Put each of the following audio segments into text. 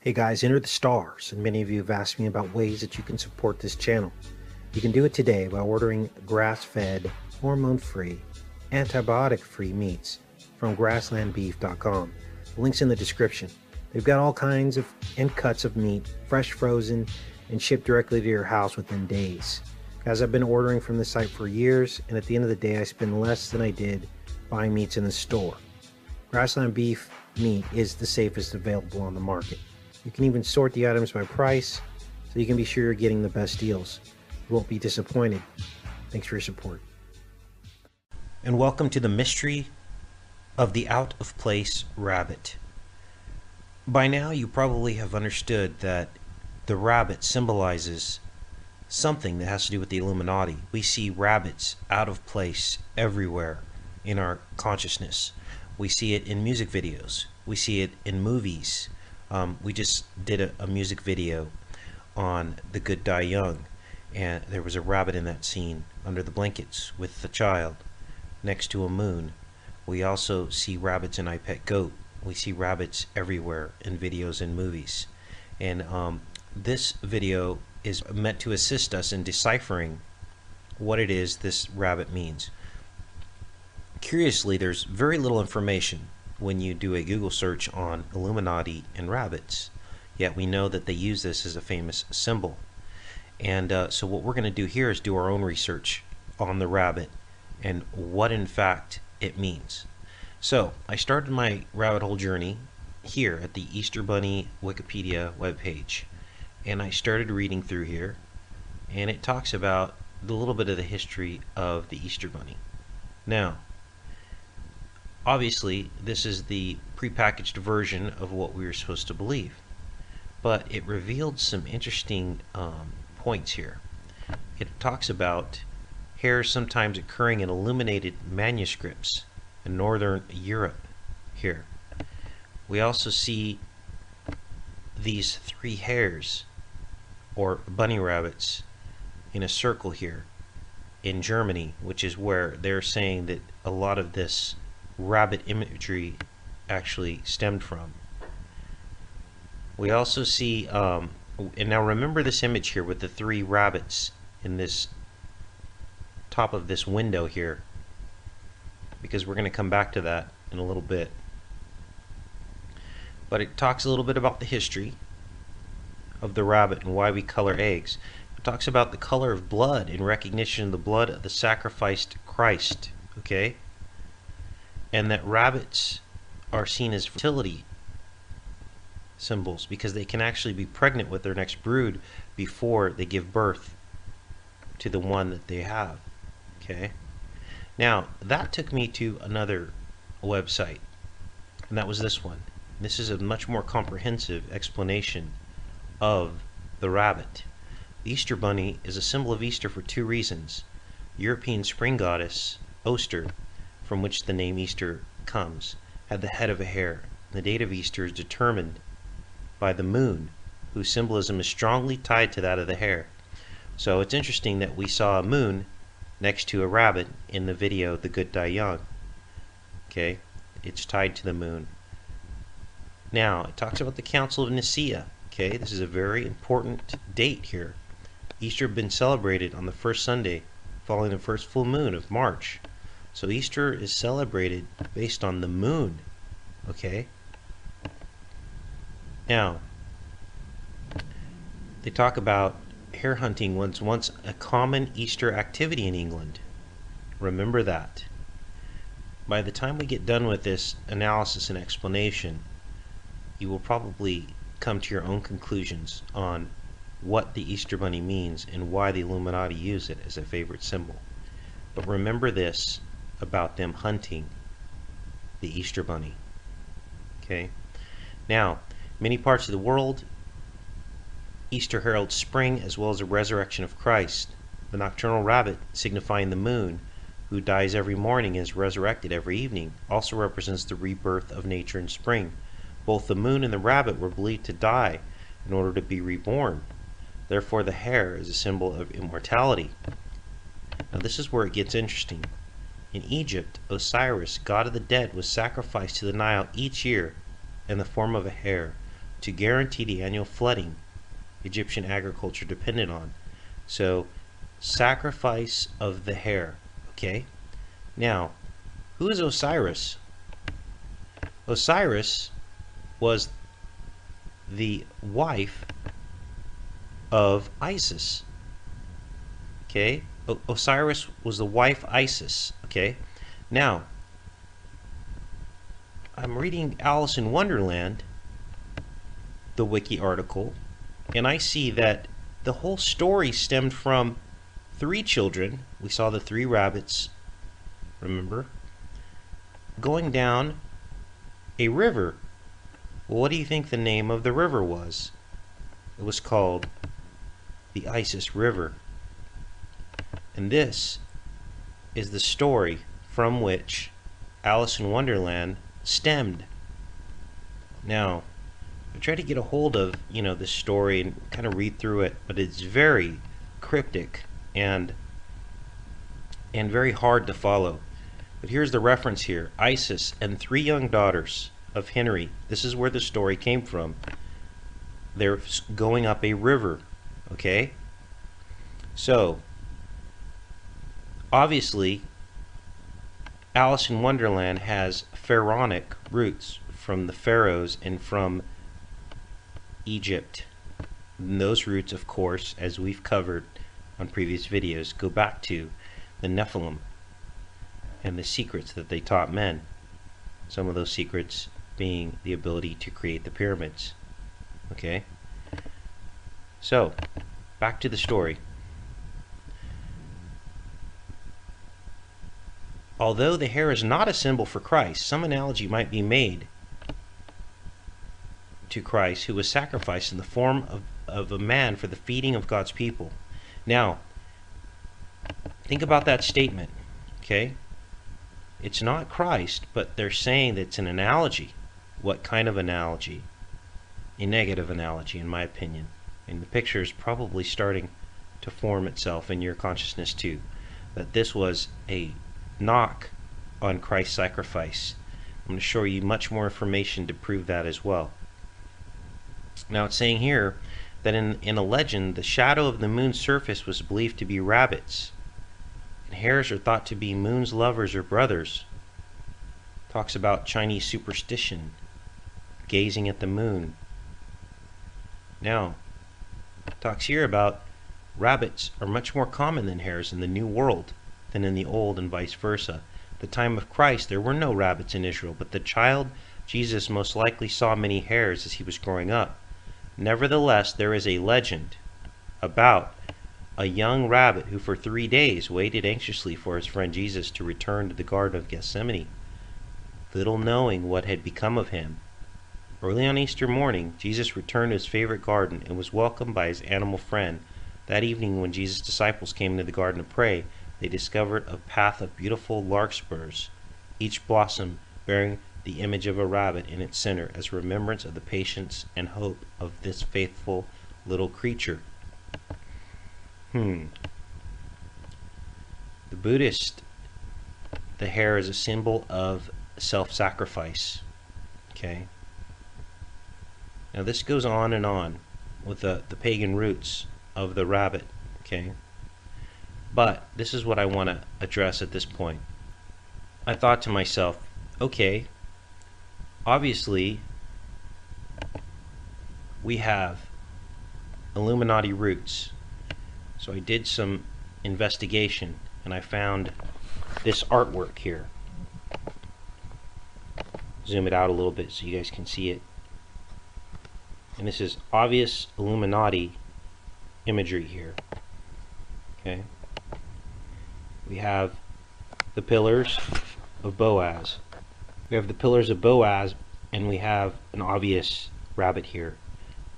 Hey guys, enter the stars, and many of you have asked me about ways that you can support this channel. You can do it today by ordering grass-fed, hormone-free, antibiotic-free meats from grasslandbeef.com. The link's in the description. They've got all kinds of and cuts of meat, fresh, frozen, and shipped directly to your house within days. Guys, I've been ordering from this site for years, and at the end of the day, I spend less than I did buying meats in the store. Grassland beef meat is the safest available on the market. You can even sort the items by price, so you can be sure you're getting the best deals. You won't be disappointed. Thanks for your support. And welcome to the mystery of the out-of-place rabbit. By now, you probably have understood that the rabbit symbolizes something that has to do with the Illuminati. We see rabbits out of place everywhere in our consciousness. We see it in music videos. We see it in movies. We just did a music video on The Good Die Young, and there was a rabbit in that scene under the blankets with the child next to a moon. We also see rabbits in I Pet Goat. We see rabbits everywhere in videos and movies. And this video is meant to assist us in deciphering what it is this rabbit means. Curiously, there's very little information when you do a Google search on Illuminati and rabbits, yet we know that they use this as a famous symbol. And so what we're going to do here is do our own research on the rabbit and what in fact it means. So I started my rabbit hole journey here at the Easter Bunny Wikipedia webpage, and I started reading through here, and it talks about a little bit of the history of the Easter Bunny. Now, obviously, this is the prepackaged version of what we were supposed to believe, but it revealed some interesting points here. It talks about hares sometimes occurring in illuminated manuscripts in northern Europe here. We also see these three hares, or bunny rabbits, in a circle here in Germany, which is where they're saying that a lot of this rabbit imagery actually stemmed from. We also see, and now remember this image here with the three rabbits in this top of this window here, because we're going to come back to that in a little bit. But it talks a little bit about the history of the rabbit and why we color eggs. It talks about the color of blood in recognition of the blood of the sacrificed Christ, okay? And that rabbits are seen as fertility symbols because they can actually be pregnant with their next brood before they give birth to the one that they have. Okay. Now that took me to another website, and that was this one. This is a much more comprehensive explanation of the rabbit. The Easter Bunny is a symbol of Easter for two reasons. European spring goddess Oster, from which the name Easter comes, had the head of a hare. The date of Easter is determined by the moon, whose symbolism is strongly tied to that of the hare. So it's interesting that we saw a moon next to a rabbit in the video The Good Die Young. Okay, it's tied to the moon. Now it talks about the Council of Nicaea. Okay, this is a very important date here. Easter had been celebrated on the first Sunday following the first full moon of March. So Easter is celebrated based on the moon, okay? Now, they talk about hare hunting was once a common Easter activity in England. Remember that. By the time we get done with this analysis and explanation, you will probably come to your own conclusions on what the Easter Bunny means and why the Illuminati use it as a favorite symbol. But remember this about them hunting the Easter Bunny. Okay. Now, many parts of the world, Easter heralds spring as well as the resurrection of Christ. The nocturnal rabbit, signifying the moon, who dies every morning and is resurrected every evening, also represents the rebirth of nature in spring. Both the moon and the rabbit were believed to die in order to be reborn. Therefore, the hare is a symbol of immortality. Now, this is where it gets interesting. In Egypt, Osiris, god of the dead, was sacrificed to the Nile each year in the form of a hare to guarantee the annual flooding Egyptian agriculture depended on. So, sacrifice of the hare. Okay? Now, who is Osiris? Osiris was the wife of Isis. Okay? Osiris was the wife Isis. Okay? Now, I'm reading Alice in Wonderland, the wiki article, and I see that the whole story stemmed from 3 children. We saw the 3 rabbits, remember, going down a river. Well, what do you think the name of the river was? It was called the Isis River. And this is the story from which Alice in Wonderland stemmed. Now, I tried to get a hold of, this story and kind of read through it, but it's very cryptic and very hard to follow. But here's the reference here. Isis and 3 young daughters of Henry. This is where the story came from. They're going up a river. Okay? So, obviously, Alice in Wonderland has pharaonic roots from the pharaohs and from Egypt. And those roots, of course, as we've covered on previous videos, go back to the Nephilim and the secrets that they taught men. Some of those secrets being the ability to create the pyramids. Okay? So, back to the story. Although the hare is not a symbol for Christ, some analogy might be made to Christ, who was sacrificed in the form of a man for the feeding of God's people. Now, think about that statement, okay? It's not Christ, but they're saying that it's an analogy. What kind of analogy? A negative analogy, in my opinion. And the picture is probably starting to form itself in your consciousness too, that this was a knock on Christ's sacrifice. I'm going to show you much more information to prove that as well. Now it's saying here that in a legend, the shadow of the moon's surface was believed to be rabbits, and hares are thought to be moon's lovers or brothers. Talks about Chinese superstition, gazing at the moon. Now, talks here about rabbits are much more common than hares in the New World than in the Old, and vice versa. At the time of Christ, there were no rabbits in Israel, but the child Jesus most likely saw many hares as he was growing up. Nevertheless, there is a legend about a young rabbit who for 3 days waited anxiously for his friend Jesus to return to the Garden of Gethsemane, little knowing what had become of him. Early on Easter morning, Jesus returned to his favorite garden and was welcomed by his animal friend. That evening, when Jesus' disciples came to the garden to pray, they discovered a path of beautiful larkspurs, each blossom bearing the image of a rabbit in its center as a remembrance of the patience and hope of this faithful little creature. The Buddhist, the hare is a symbol of self-sacrifice. Okay? Now this goes on and on with the pagan roots of the rabbit. Okay? But this is what I want to address at this point. I thought to myself, okay, obviously we have Illuminati roots. So I did some investigation and I found this artwork here. Zoom it out a little bit so you guys can see it. And this is obvious Illuminati imagery here. Okay. We have the pillars of Boaz. We have the pillars of Boaz, and we have an obvious rabbit here.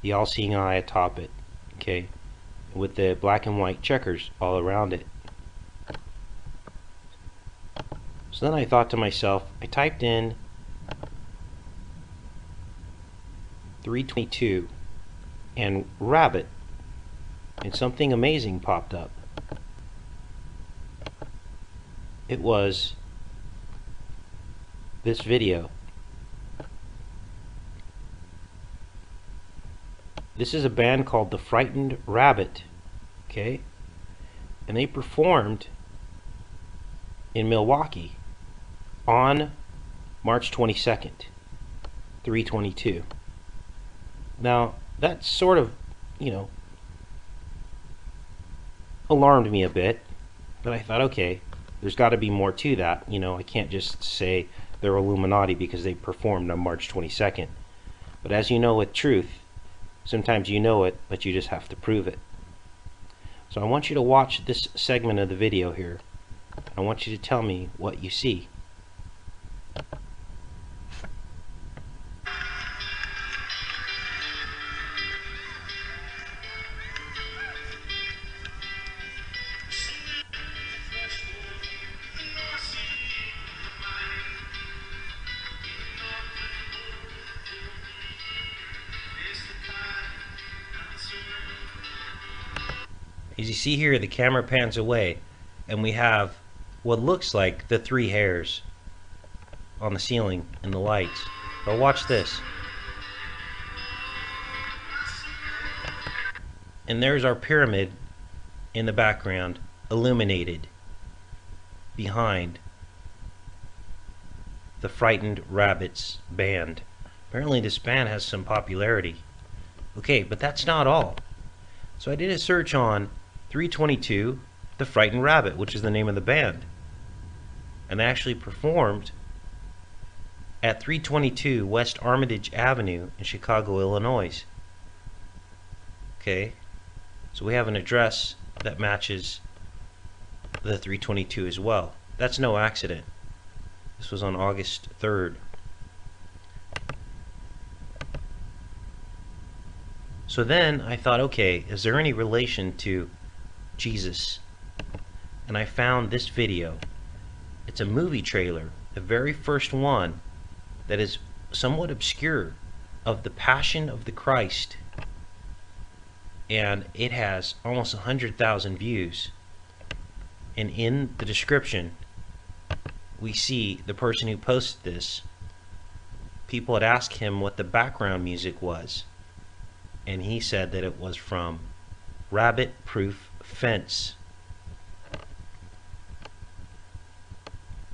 The all-seeing eye atop it. Okay. With the black and white checkers all around it. So then I thought to myself, I typed in 322 and rabbit, and something amazing popped up. It was this video. This is a band called the Frightened Rabbit, okay? And they performed in Milwaukee on March 22nd, 3/22. Now, that sort of, alarmed me a bit, but I thought, okay, there's got to be more to that. I can't just say they're Illuminati because they performed on March 22nd. But as you know with truth, sometimes you know it, but you just have to prove it. So I want you to watch this segment of the video here. I want you to tell me what you see. As you see here, the camera pans away and we have what looks like the three hairs on the ceiling and the lights. But watch this. And there's our pyramid in the background, illuminated behind the Frightened Rabbits band. Apparently this band has some popularity. Okay, but that's not all. So I did a search on 3/22, the Frightened Rabbit, which is the name of the band. And they actually performed at 322 West Armitage Avenue in Chicago, Illinois. Okay, so we have an address that matches the 322 as well. That's no accident. This was on August 3rd. So then I thought, okay, is there any relation to Jesus? And I found this video. It's a movie trailer, the very first one that is somewhat obscure, of the Passion of the Christ, and it has almost 100,000 views. And in the description we see the person who posted this. People had asked him what the background music was, and he said that it was from Rabbit Proof Fence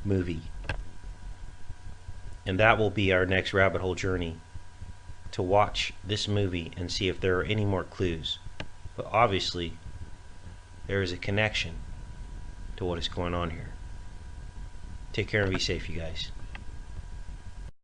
movie. And that will be our next rabbit hole journey, to watch this movie and see if there are any more clues. But obviously there is a connection to what is going on here. Take care and be safe, you guys.